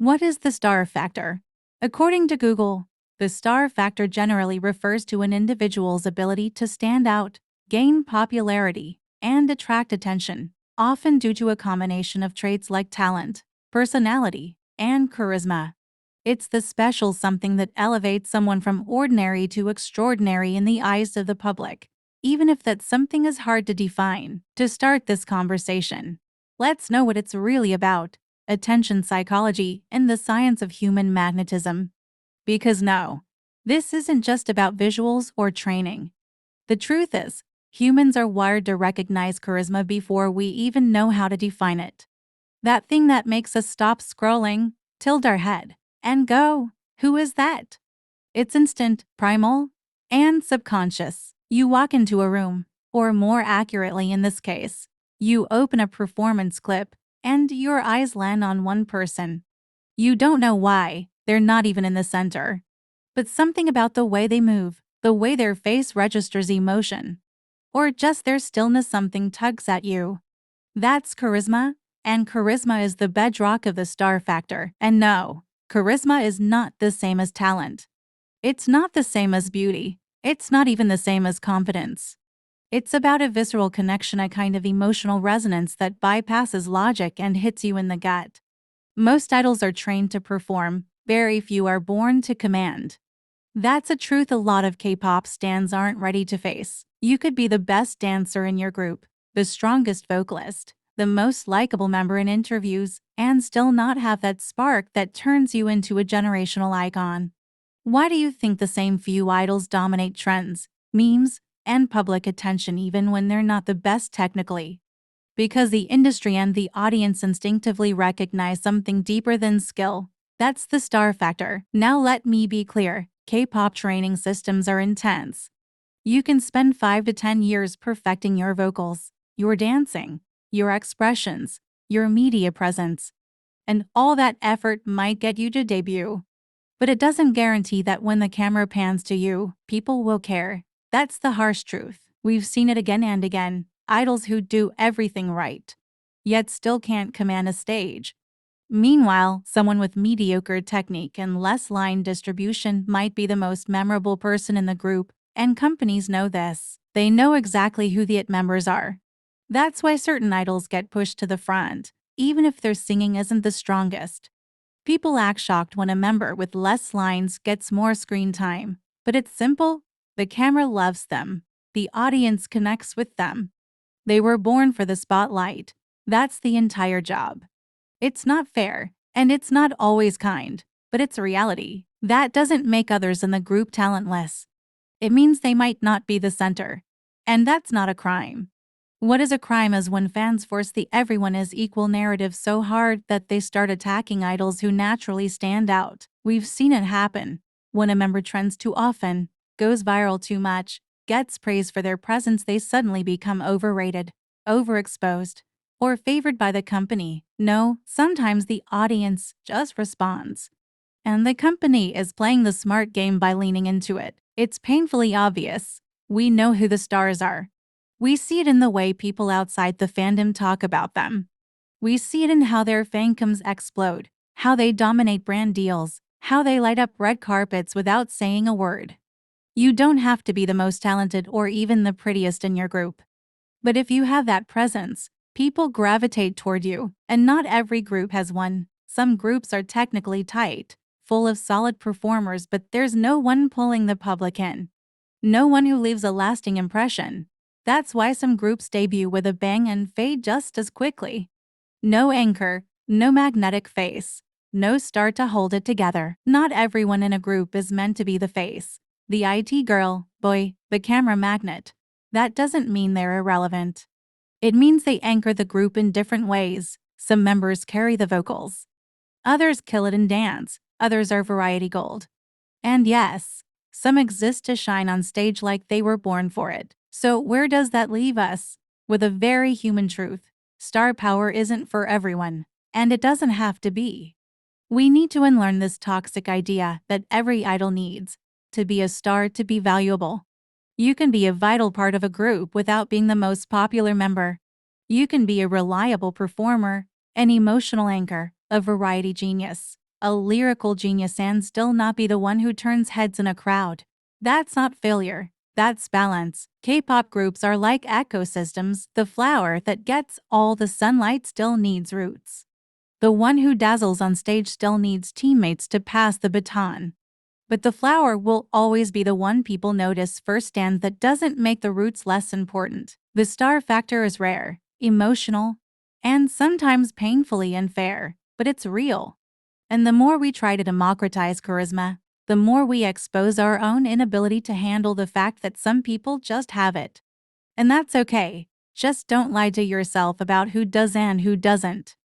What is the star factor? According to Google, the star factor generally refers to an individual's ability to stand out, gain popularity, and attract attention, often due to a combination of traits like talent, personality, and charisma. It's the special something that elevates someone from ordinary to extraordinary in the eyes of the public, even if that something is hard to define. To start this conversation, let's know what it's really about: attention psychology and the science of human magnetism. Because no, this isn't just about visuals or training. The truth is, humans are wired to recognize charisma before we even know how to define it. That thing that makes us stop scrolling, tilt our head, and go, "Who is that?" It's instant, primal, and subconscious. You walk into a room, or more accurately in this case, you open a performance clip, and your eyes land on one person. You don't know why, they're not even in the center. But something about the way they move, the way their face registers emotion, or just their stillness, something tugs at you. That's charisma, and charisma is the bedrock of the star factor. And no, charisma is not the same as talent. It's not the same as beauty. It's not even the same as confidence. It's about a visceral connection, a kind of emotional resonance that bypasses logic and hits you in the gut. Most idols are trained to perform, very few are born to command. That's a truth a lot of K-pop stans aren't ready to face. You could be the best dancer in your group, the strongest vocalist, the most likable member in interviews, and still not have that spark that turns you into a generational icon. Why do you think the same few idols dominate trends, memes, and public attention even when they're not the best technically? Because the industry and the audience instinctively recognize something deeper than skill. That's the star factor. Now let me be clear, K-pop training systems are intense. You can spend 5 to 10 years perfecting your vocals, your dancing, your expressions, your media presence, and all that effort might get you to debut. But it doesn't guarantee that when the camera pans to you, people will care. That's the harsh truth. We've seen it again and again. Idols who do everything right, yet still can't command a stage. Meanwhile, someone with mediocre technique and less line distribution might be the most memorable person in the group, and companies know this. They know exactly who the IT members are. That's why certain idols get pushed to the front, even if their singing isn't the strongest. People act shocked when a member with less lines gets more screen time. But it's simple. The camera loves them. The audience connects with them. They were born for the spotlight. That's the entire job. It's not fair, and it's not always kind, but it's reality. That doesn't make others in the group talentless. It means they might not be the center. And that's not a crime. What is a crime is when fans force the everyone is equal narrative so hard that they start attacking idols who naturally stand out. We've seen it happen. When a member trends too often, goes viral too much, gets praise for their presence, they suddenly become overrated, overexposed, or favored by the company. No, sometimes the audience just responds. And the company is playing the smart game by leaning into it. It's painfully obvious. We know who the stars are. We see it in the way people outside the fandom talk about them. We see it in how their fandoms explode, how they dominate brand deals, how they light up red carpets without saying a word. You don't have to be the most talented or even the prettiest in your group. But if you have that presence, people gravitate toward you, and not every group has one. Some groups are technically tight, full of solid performers, but there's no one pulling the public in. No one who leaves a lasting impression. That's why some groups debut with a bang and fade just as quickly. No anchor, no magnetic face, no star to hold it together. Not everyone in a group is meant to be the face, the IT girl, boy, the camera magnet. That doesn't mean they're irrelevant. It means they anchor the group in different ways. Some members carry the vocals. Others kill it in dance. Others are variety gold. And yes, some exist to shine on stage like they were born for it. So where does that leave us? With a very human truth. Star power isn't for everyone, and it doesn't have to be. We need to unlearn this toxic idea that every idol needs to be a star to be valuable. You can be a vital part of a group without being the most popular member. You can be a reliable performer, an emotional anchor, a variety genius, a lyrical genius and still not be the one who turns heads in a crowd. That's not failure. That's balance. K-pop groups are like ecosystems. The flower that gets all the sunlight still needs roots. The one who dazzles on stage still needs teammates to pass the baton. But the flower will always be the one people notice first, and that doesn't make the roots less important. The star factor is rare, emotional, and sometimes painfully unfair, but it's real. And the more we try to democratize charisma, the more we expose our own inability to handle the fact that some people just have it. And that's okay. Just don't lie to yourself about who does and who doesn't.